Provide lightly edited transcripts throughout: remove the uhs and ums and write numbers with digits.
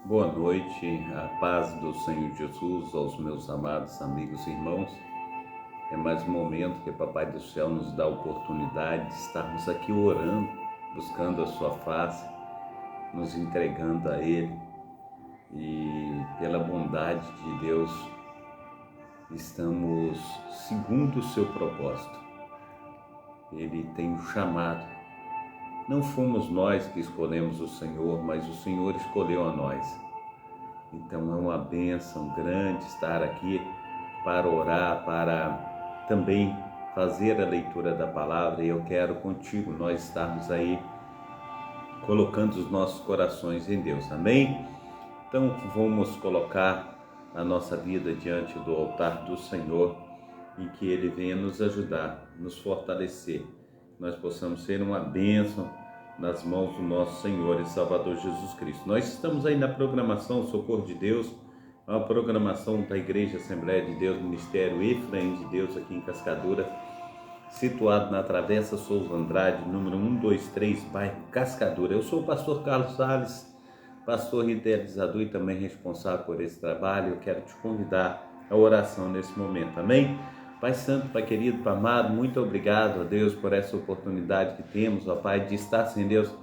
Boa noite, a paz do Senhor Jesus aos meus amados amigos e irmãos. É mais um momento que o Papai do Céu nos dá a oportunidade de estarmos aqui orando, buscando a sua face, nos entregando a Ele e pela bondade de Deus estamos segundo o seu propósito. Ele tem um chamado. Não fomos nós que escolhemos o Senhor, mas o Senhor escolheu a nós. Então é uma bênção grande estar aqui para orar, para também fazer a leitura da palavra. E eu quero contigo nós estarmos aí colocando os nossos corações em Deus, amém? Então vamos colocar a nossa vida diante do altar do Senhor e que Ele venha nos ajudar, nos fortalecer, nós possamos ser uma bênção nas mãos do nosso Senhor e Salvador Jesus Cristo. Nós estamos aí na programação Socorro de Deus, uma programação da Igreja Assembleia de Deus, Ministério Efraim de Deus aqui em Cascadura, situado na Travessa Souza Andrade, número 123, bairro Cascadura. Eu sou o pastor Carlos Salles, pastor idealizador e também responsável por esse trabalho. Eu quero te convidar à oração nesse momento, amém? Pai Santo, Pai querido, Pai amado, muito obrigado a Deus por essa oportunidade que temos, ó Pai, de estar, sem Deus,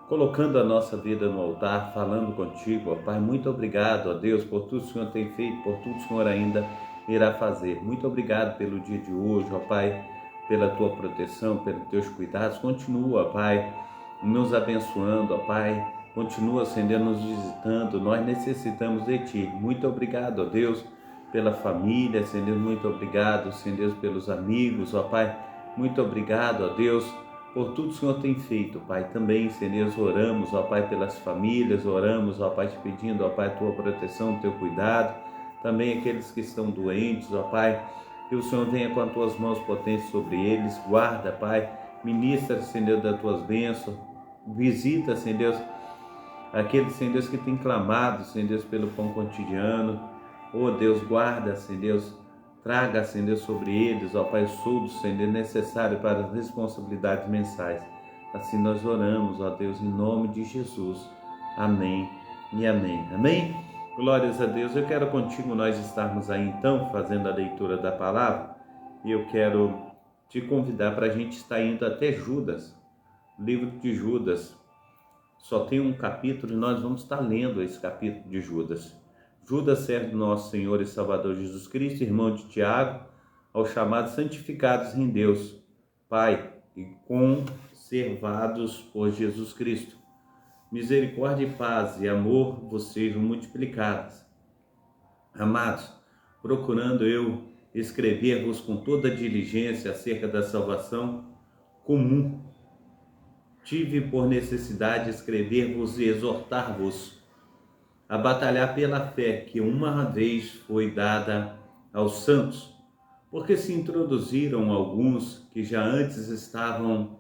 colocando a nossa vida no altar, falando contigo, ó Pai. Muito obrigado, ó Deus, por tudo que o Senhor tem feito, por tudo que o Senhor ainda irá fazer. Muito obrigado pelo dia de hoje, ó Pai, pela tua proteção, pelos teus cuidados. Continua, ó Pai, nos abençoando, ó Pai. Continua, Senhor, nos visitando. Nós necessitamos de Ti. Muito obrigado, ó Deus, pela família, Senhor. Muito obrigado, Senhor, pelos amigos, ó Pai. Muito obrigado, ó Deus, por tudo que o Senhor tem feito, Pai. Também, Senhor, oramos, ó Pai, pelas famílias. Oramos, ó Pai, te pedindo, ó Pai, a Tua proteção, Teu cuidado. Também aqueles que estão doentes, ó Pai. Que o Senhor venha com as Tuas mãos potentes sobre eles. Guarda, Pai. Ministra, Senhor, das Tuas bênçãos. Visita, Senhor, aqueles, Senhor Deus, que tem clamado, Senhor Deus, pelo pão cotidiano. Oh Deus, guarda, Senhor Deus, traga, Senhor Deus, sobre eles, ó Pai, soldo, Senhor Deus, necessário para as responsabilidades mensais. Assim nós oramos, ó Deus, em nome de Jesus. Amém e amém. Amém? Glórias a Deus. Eu quero contigo nós estarmos aí então fazendo a leitura da palavra e eu quero te convidar para a gente estar indo até Judas, livro de Judas. Só tem um capítulo e nós vamos estar lendo esse capítulo de Judas. Judas, servo do nosso Senhor e Salvador Jesus Cristo, irmão de Tiago, aos chamados santificados em Deus, Pai, e conservados por Jesus Cristo. Misericórdia e paz e amor vos sejam multiplicados. Amados, procurando eu escrever-vos com toda diligência acerca da salvação comum, tive por necessidade escrever-vos e exortar-vos a batalhar pela fé que uma vez foi dada aos santos, porque se introduziram alguns que já antes estavam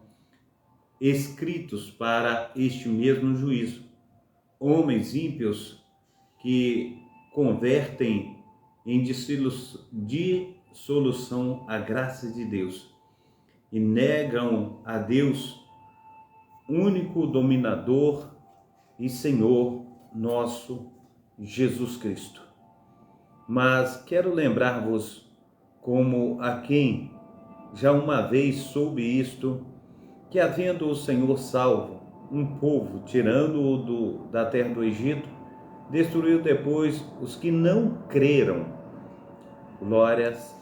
escritos para este mesmo juízo, homens ímpios que convertem em dissolução a graça de Deus e negam a Deus, único dominador e Senhor nosso Jesus Cristo. Mas quero lembrar-vos, como a quem já uma vez soube isto, que havendo o Senhor salvo um povo, tirando-o da terra do Egito, destruiu depois os que não creram. Glórias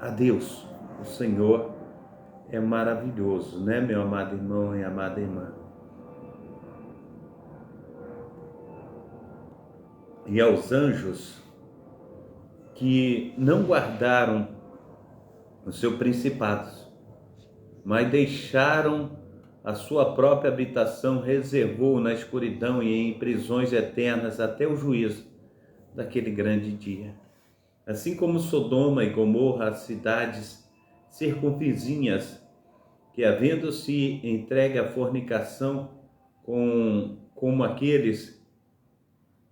a Deus. O Senhor é maravilhoso, né, meu amado irmão e amada irmã? E aos anjos que não guardaram o seu principado, mas deixaram a sua própria habitação, reservou na escuridão e em prisões eternas até o juízo daquele grande dia. Assim como Sodoma e Gomorra, as cidades circunvizinhas, que havendo-se entregue à fornicação como aqueles,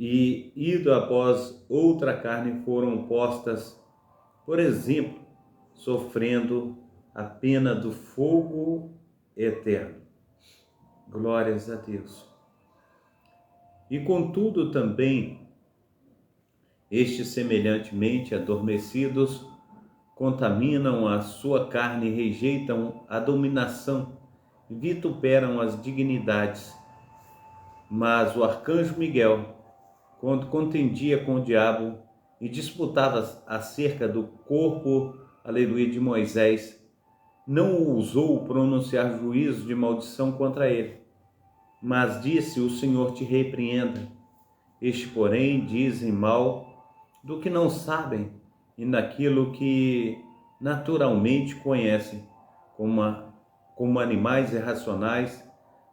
e ido após outra carne, foram postas, por exemplo, sofrendo a pena do fogo eterno. Glórias a Deus. E contudo também estes semelhantemente adormecidos contaminam a sua carne e rejeitam a dominação, vituperam as dignidades. Mas o arcanjo Miguel, quando contendia com o diabo e disputava acerca do corpo, aleluia, de Moisés, não ousou pronunciar juízo de maldição contra ele, mas disse: o Senhor te repreenda. Este, porém, dizem mal do que não sabem e naquilo que naturalmente conhecem, como animais irracionais,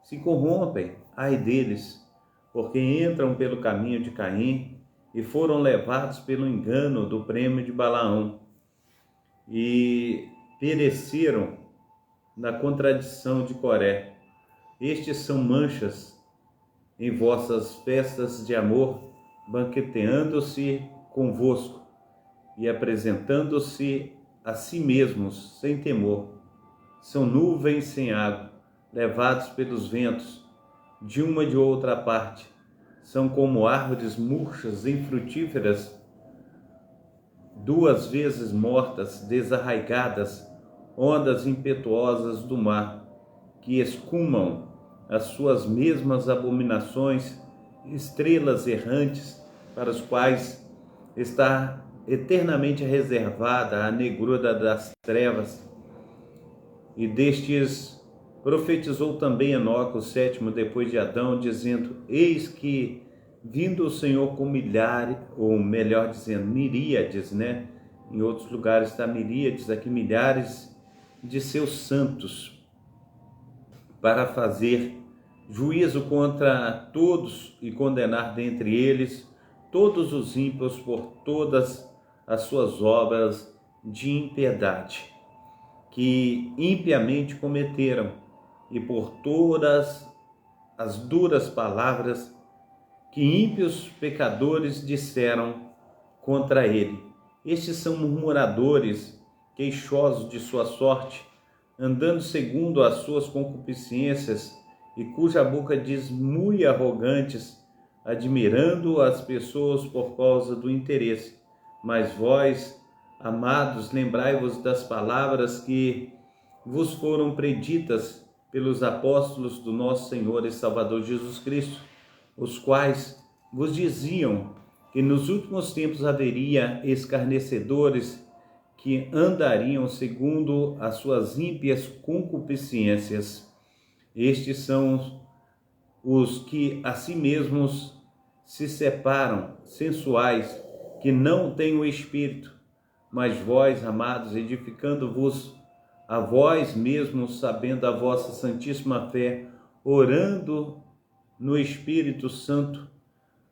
se corrompem, ai deles, porque entram pelo caminho de Caim e foram levados pelo engano do prêmio de Balaão e pereceram na contradição de Coré. Estes são manchas em vossas festas de amor, banqueteando-se convosco e apresentando-se a si mesmos sem temor. São nuvens sem água, levados pelos ventos, de uma e de outra parte. São como árvores murchas, infrutíferas, duas vezes mortas, desarraigadas, ondas impetuosas do mar, que escumam as suas mesmas abominações, estrelas errantes, para os quais está eternamente reservada a negrura das trevas. E destes profetizou também Enoque, o sétimo depois de Adão, dizendo: eis que vindo o Senhor com milhares, ou melhor dizendo, miríades, Em outros lugares está miríades, aqui milhares de seus santos, para fazer juízo contra todos e condenar dentre eles todos os ímpios por todas as suas obras de impiedade, que impiamente cometeram, e por todas as duras palavras que ímpios pecadores disseram contra ele. Estes são murmuradores, queixosos de sua sorte, andando segundo as suas concupiscências, e cuja boca diz muito arrogantes, admirando as pessoas por causa do interesse. Mas vós, amados, lembrai-vos das palavras que vos foram preditas pelos apóstolos do nosso Senhor e Salvador Jesus Cristo, os quais vos diziam que nos últimos tempos haveria escarnecedores que andariam segundo as suas ímpias concupiscências. Estes são os que a si mesmos se separam, sensuais, que não têm o Espírito. Mas vós, amados, edificando-vos a vós mesmos, sabendo a vossa santíssima fé, orando no Espírito Santo,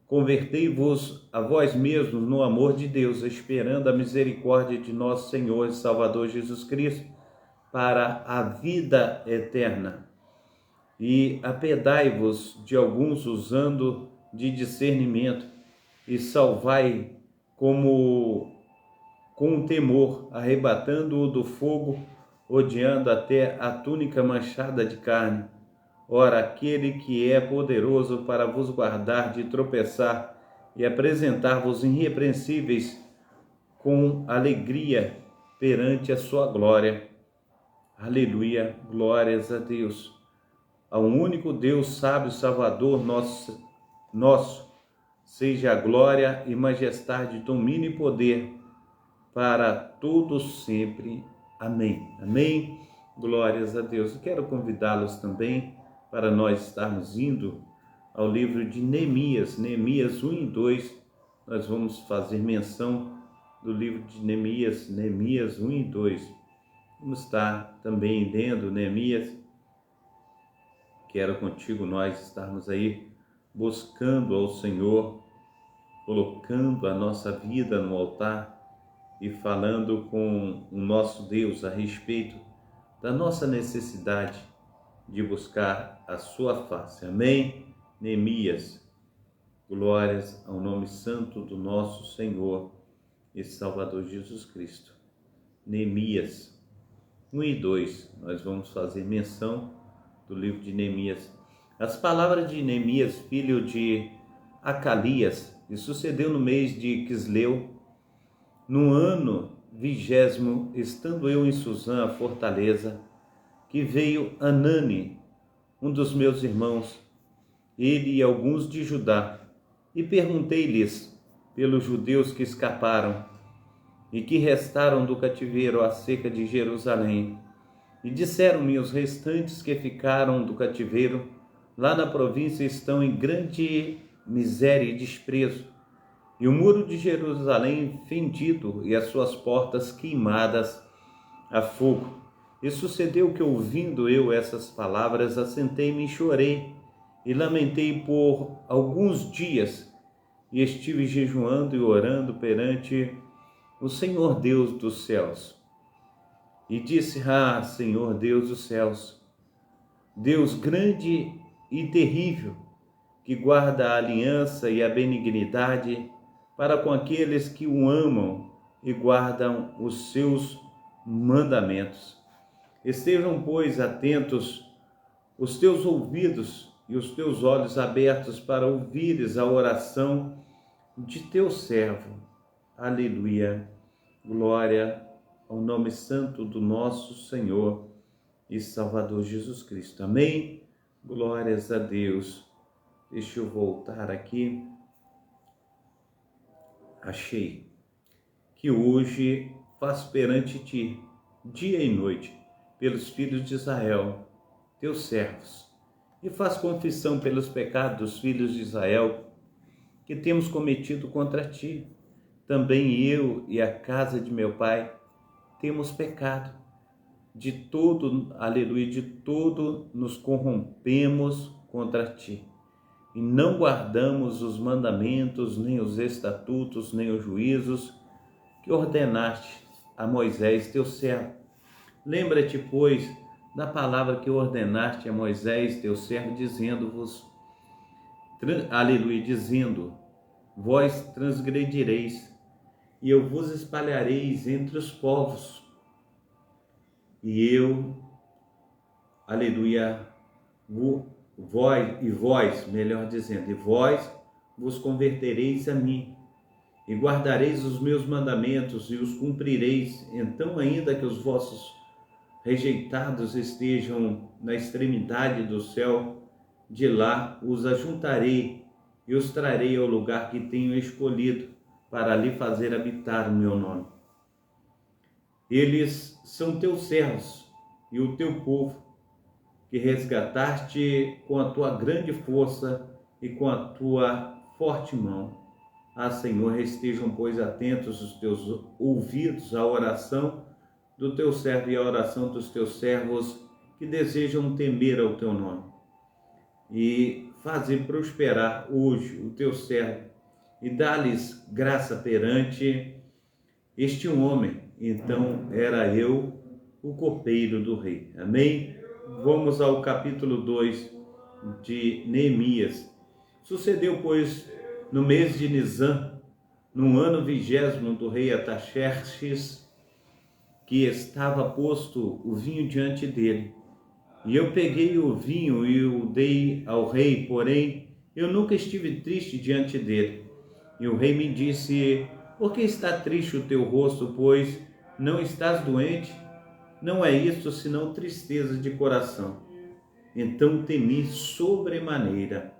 convertei-vos a vós mesmos no amor de Deus, esperando a misericórdia de nosso Senhor e Salvador Jesus Cristo, para a vida eterna. E apiedai-vos de alguns usando de discernimento, e salvai com temor, arrebatando-o do fogo, odiando até a túnica manchada de carne. Ora, aquele que é poderoso para vos guardar de tropeçar e apresentar-vos irrepreensíveis com alegria perante a sua glória. Aleluia, glórias a Deus. Ao único Deus sábio, Salvador nosso, seja a glória e majestade, domínio e poder para todos sempre. Amém. Amém. Glórias a Deus. Eu quero convidá-los também para nós estarmos indo ao livro de Neemias, Neemias 1 e 2. Nós vamos fazer menção do livro de Neemias, Neemias 1 e 2. Vamos estar também lendo Neemias. Quero contigo nós estarmos aí buscando ao Senhor, colocando a nossa vida no altar e falando com o nosso Deus a respeito da nossa necessidade de buscar a sua face. Amém? Neemias, glórias ao nome santo do nosso Senhor e Salvador Jesus Cristo. Neemias 1 e 2, nós vamos fazer menção do livro de Neemias. As palavras de Neemias, filho de Acalias, e sucedeu no mês de Quisleu, no ano 20º, estando eu em Susã, a fortaleza, que veio Anani, um dos meus irmãos, ele e alguns de Judá, e perguntei-lhes pelos judeus que escaparam e que restaram do cativeiro acerca de Jerusalém. E disseram-me: os restantes que ficaram do cativeiro lá na província estão em grande miséria e desprezo, e o muro de Jerusalém fendido e as suas portas queimadas a fogo. E sucedeu que, ouvindo eu essas palavras, assentei-me e chorei, e lamentei por alguns dias, e estive jejuando e orando perante o Senhor Deus dos céus. E disse: Senhor Deus dos céus, Deus grande e terrível, que guarda a aliança e a benignidade para com aqueles que o amam e guardam os seus mandamentos. Estejam, pois, atentos os teus ouvidos e os teus olhos abertos para ouvires a oração de teu servo. Aleluia. Glória ao nome santo do nosso Senhor e Salvador Jesus Cristo. Amém? Glórias a Deus. Deixa eu voltar aqui. Achei que hoje faço perante ti, dia e noite, pelos filhos de Israel, teus servos, e faço confissão pelos pecados dos filhos de Israel que temos cometido contra ti. Também eu e a casa de meu pai temos pecado. De todo, aleluia, de todo nos corrompemos contra ti. E não guardamos os mandamentos, nem os estatutos, nem os juízos que ordenaste a Moisés, teu servo. Lembra-te, pois, da palavra que ordenaste a Moisés, teu servo, dizendo-vos, aleluia, dizendo: vós transgredireis, e eu vos espalhareis entre os povos. E eu, aleluia, vós, melhor dizendo, e vós vos convertereis a mim, e guardareis os meus mandamentos e os cumprireis. Então, ainda que os vossos rejeitados estejam na extremidade do céu, de lá os ajuntarei e os trarei ao lugar que tenho escolhido, para ali fazer habitar o meu nome. Eles são teus servos e o teu povo, que resgataste com a tua grande força e com a tua forte mão. Senhor, estejam, pois, atentos os teus ouvidos à oração do teu servo e à oração dos teus servos que desejam temer ao teu nome. E fazer prosperar hoje o teu servo e dá-lhes graça perante este homem. Então era eu o copeiro do rei. Amém? Vamos ao capítulo 2 de Neemias. Sucedeu, pois, no mês de Nisã, no ano 20º do rei Artaxerxes, que estava posto o vinho diante dele. E eu peguei o vinho e o dei ao rei, porém eu nunca estive triste diante dele. E o rei me disse: por que está triste o teu rosto, pois não estás doente? Não é isto senão tristeza de coração. Então temi sobremaneira.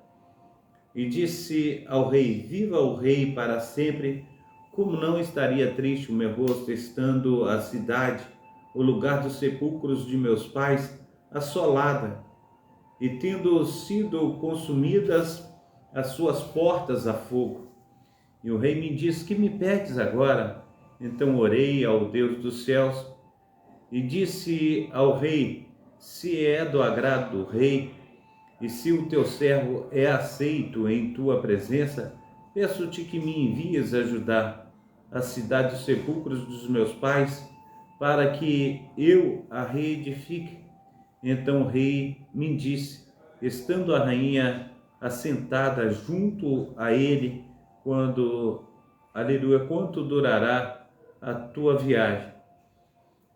E disse ao rei: viva o rei para sempre. Como não estaria triste o meu rosto, estando a cidade, o lugar dos sepulcros de meus pais, assolada, e tendo sido consumidas as suas portas a fogo? E o rei me disse: que me pedes agora? Então orei ao Deus dos céus e disse ao rei: se é do agrado do rei, e se o teu servo é aceito em tua presença, peço-te que me envies ajudar a cidade dos sepulcros dos meus pais, para que eu a reedifique. Então o rei me disse, estando a rainha assentada junto a ele, quanto durará a tua viagem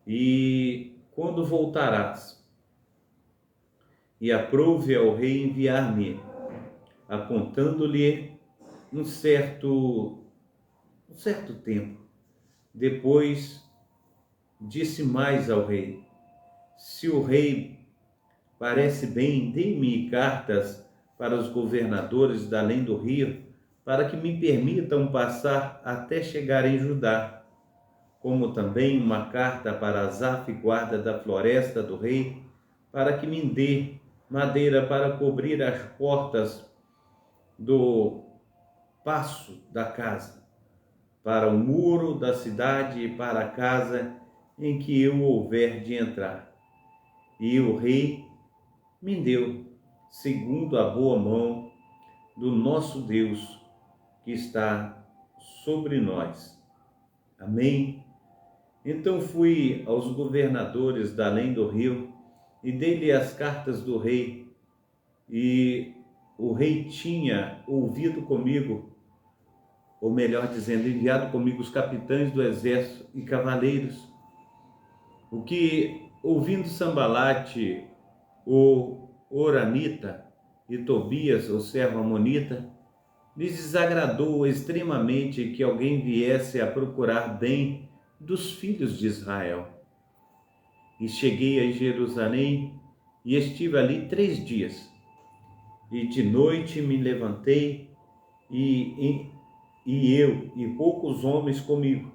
e quando voltarás? E aprouve ao rei enviar-me, apontando-lhe um certo tempo, depois disse mais ao rei: se o rei parece bem, dê-me cartas para os governadores da além do rio, para que me permitam passar até chegar em Judá, como também uma carta para Asaf, guarda da floresta do rei, para que me dê madeira para cobrir as portas do paço da casa, para o muro da cidade e para a casa em que eu houver de entrar. E o rei me deu, segundo a boa mão do nosso Deus que está sobre nós. Amém? Então fui aos governadores da além do rio e dei-lhe as cartas do rei, e o rei tinha ouvido comigo, ou melhor dizendo, enviado comigo os capitães do exército e cavaleiros, o que, ouvindo Sambalate, o Horonita, e Tobias, o servo amonita, lhes desagradou extremamente que alguém viesse a procurar bem dos filhos de Israel. E cheguei a Jerusalém e estive ali 3 dias. E de noite me levantei, e eu e poucos homens comigo,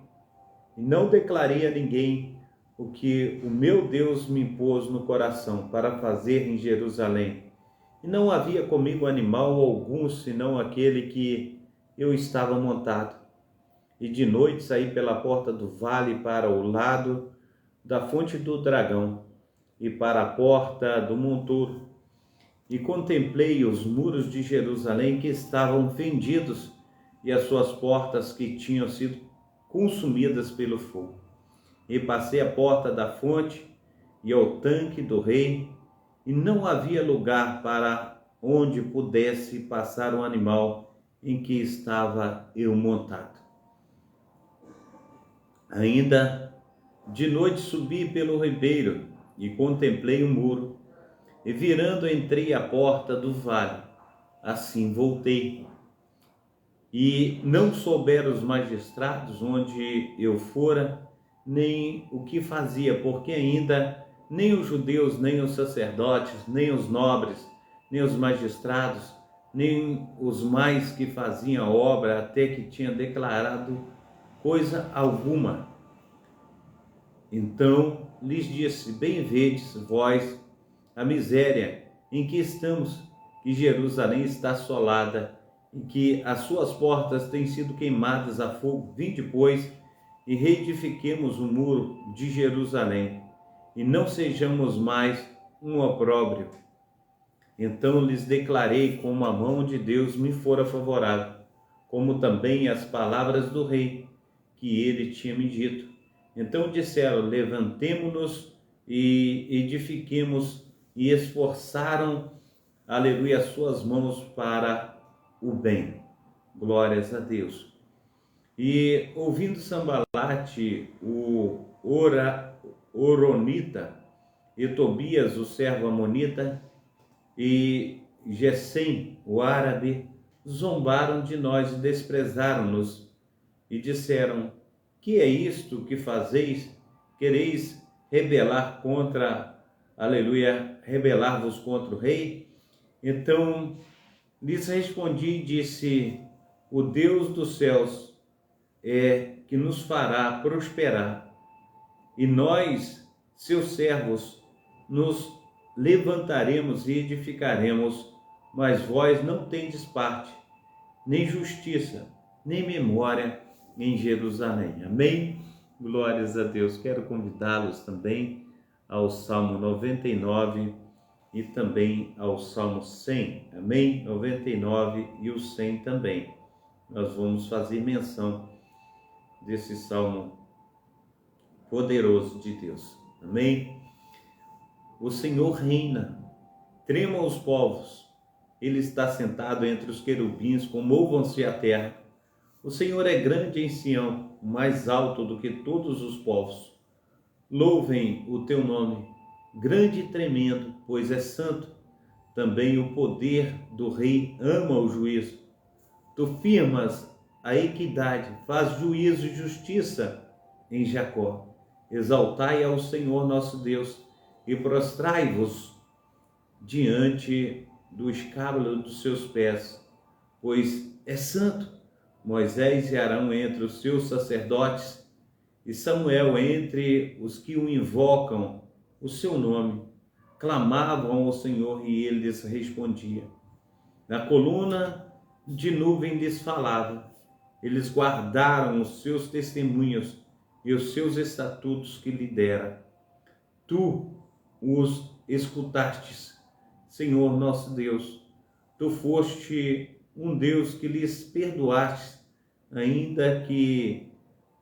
e não declarei a ninguém o que o meu Deus me pôs no coração para fazer em Jerusalém. E não havia comigo animal algum, senão aquele que eu estava montado. E de noite saí pela porta do vale para o lado da fonte do dragão e para a porta do montouro, e contemplei os muros de Jerusalém que estavam fendidos e as suas portas que tinham sido consumidas pelo fogo. E passei a porta da fonte e ao tanque do rei, e não havia lugar para onde pudesse passar o animal em que estava eu montado. Ainda de noite subi pelo ribeiro e contemplei o muro, e virando entrei à porta do vale. Assim voltei. E não souberam os magistrados onde eu fora, nem o que fazia, porque ainda nem os judeus, nem os sacerdotes, nem os nobres, nem os magistrados, nem os mais que faziam a obra, até que tinha declarado coisa alguma. Então lhes disse: bem vedes vós a miséria em que estamos, que Jerusalém está assolada, e que as suas portas têm sido queimadas a fogo. Vinde, pois, e reedifiquemos o muro de Jerusalém, e não sejamos mais um opróbrio. Então lhes declarei como a mão de Deus me fora favorável, como também as palavras do rei que ele tinha me dito. Então disseram: levantemo-nos e edifiquemos, e esforçaram, aleluia, as suas mãos para o bem. Glórias a Deus. E ouvindo Sambalate, o Horonita, e Tobias, o servo amonita, e Gesem, o árabe, zombaram de nós e desprezaram-nos, e disseram: que é isto que fazeis? Quereis rebelar contra, aleluia, rebelar-vos contra o rei? Então lhes respondi e disse: o Deus dos céus é que nos fará prosperar, e nós, seus servos, nos levantaremos e edificaremos, mas vós não tendes parte, nem justiça, nem memória em Jerusalém. Amém? Glórias a Deus. Quero convidá-los também ao Salmo 99 e também ao Salmo 100. Amém? 99 e o 100 também. Nós vamos fazer menção desse Salmo poderoso de Deus. Amém? O Senhor reina, tremam os povos, ele está sentado entre os querubins, comovam-se a terra. O Senhor é grande em Sião, mais alto do que todos os povos. Louvem o teu nome, grande e tremendo, pois é santo. Também o poder do rei ama o juízo. Tu firmas a equidade, faz juízo e justiça em Jacó. Exaltai ao Senhor nosso Deus e prostrai-vos diante do escábulo dos seus pés, pois é santo. Moisés e Arão entre os seus sacerdotes e Samuel entre os que o invocam o seu nome. Clamavam ao Senhor e ele lhes respondia. Na coluna de nuvem lhes falava. Eles guardaram os seus testemunhos e os seus estatutos que lhe dera. Tu os escutastes, Senhor nosso Deus. Tu foste um Deus que lhes perdoaste, ainda que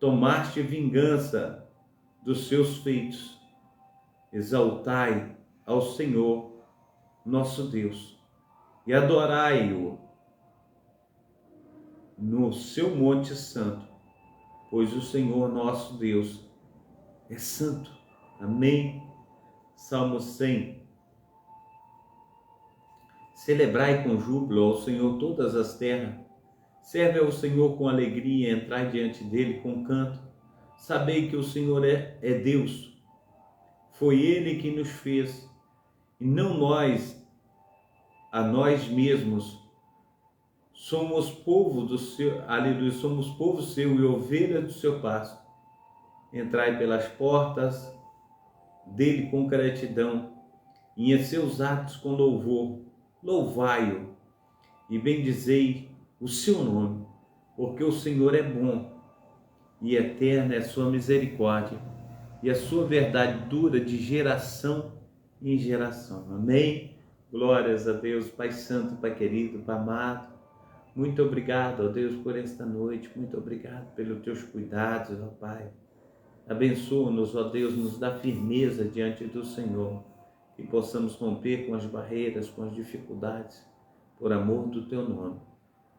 tomaste vingança dos seus feitos. Exaltai ao Senhor nosso Deus e adorai-o no seu monte santo, pois o Senhor nosso Deus é santo. Amém. Salmo 100. Celebrai com júbilo ao Senhor todas as terras. Serve ao Senhor com alegria, entrai diante dele com canto. Sabei que o Senhor é Deus. Foi ele que nos fez, e não nós a nós mesmos. Somos povo do seu, aleluia, somos povo seu e ovelha do seu pasto. Entrai pelas portas dele com gratidão, e em seus atos com louvor. Louvai-o e bendizei o seu nome, porque o Senhor é bom e eterna é a sua misericórdia, e a sua verdade dura de geração em geração. Amém? Glórias a Deus, Pai Santo, Pai querido, Pai amado. Muito obrigado, ó Deus, por esta noite. Muito obrigado pelos teus cuidados, ó Pai. Abençoa-nos, ó Deus, nos dá firmeza diante do Senhor, que possamos romper com as barreiras, com as dificuldades, por amor do teu nome,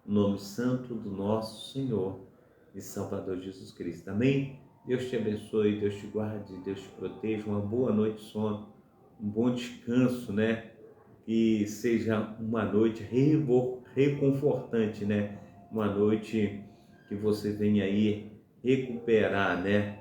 o nome santo do nosso Senhor e Salvador Jesus Cristo. Amém? Deus te abençoe, Deus te guarde, Deus te proteja. Uma boa noite de sono, um bom descanso, né? Que seja uma noite reconfortante, né? Uma noite que você venha aí recuperar, né?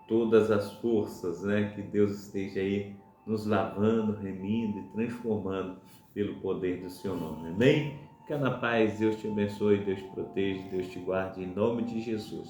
Todas as forças, né? Que Deus esteja aí nos lavando, remindo e transformando pelo poder do seu nome. Amém? Fica na paz, Deus te abençoe, Deus te proteja, Deus te guarde, em nome de Jesus.